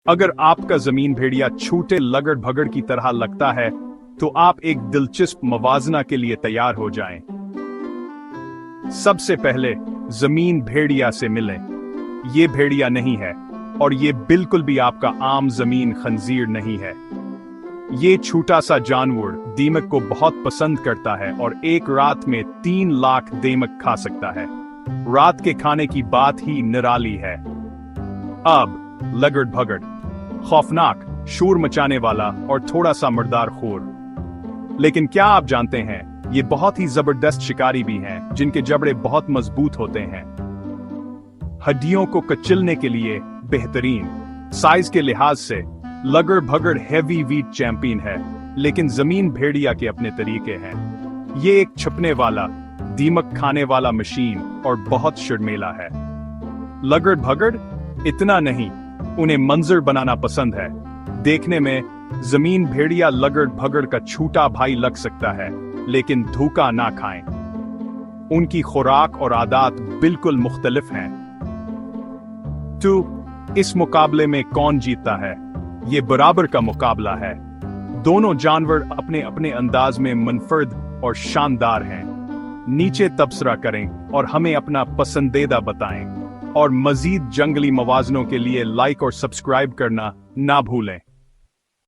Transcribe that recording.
अगर आपका जमीन भेड़िया छोटे लगड़ भगड़ की तरह लगता है तो आप एक दिलचस्प मवाजना के लिए तैयार हो जाएं। सबसे पहले जमीन भेड़िया से मिलें। ये भेड़िया नहीं है और ये बिल्कुल भी आपका आम जमीन खंजीर नहीं है। ये छोटा सा जानवर दीमक को बहुत पसंद करता है और एक रात में 3 लाख दीमक खा सकता है। रात के खाने की बात ही निराली है। अब लगड़ भगड़, खौफनाक, शोर मचाने वाला और थोड़ा सा मर्दार खोर। लेकिन क्या आप जानते हैं, ये बहुत ही जबरदस्त शिकारी भी हैं जिनके जबड़े बहुत मजबूत होते हैं। हड्डियों को कचलने के लिए बेहतरीन। साइज के लिहाज से लगड़ भगड़ हैवी वीट चैंपियन है, लेकिन जमीन भेड़िया के अपने तरीके हैं। ये एक छपने वाला, दीमक खाने वाला मशीन और बहुत शर्मीला है। लगड़ भगड़ इतना नहीं, उन्हें मंजर बनाना पसंद है। देखने में जमीन भेड़िया लगड़ भगड़ का छोटा भाई लग सकता है, लेकिन धोखा ना खाएं। उनकी खुराक और आदत बिल्कुल मुख्तलिफ हैं। तो इस मुकाबले में कौन जीतता है? ये बराबर का मुकाबला है। दोनों जानवर अपने अपने अंदाज में मुनफरद और शानदार हैं। नीचे तबसरा करें और हमें अपना पसंदीदा बताएं। और मजीद जंगली मवाजनों के लिए लाइक और सब्सक्राइब करना ना भूलें।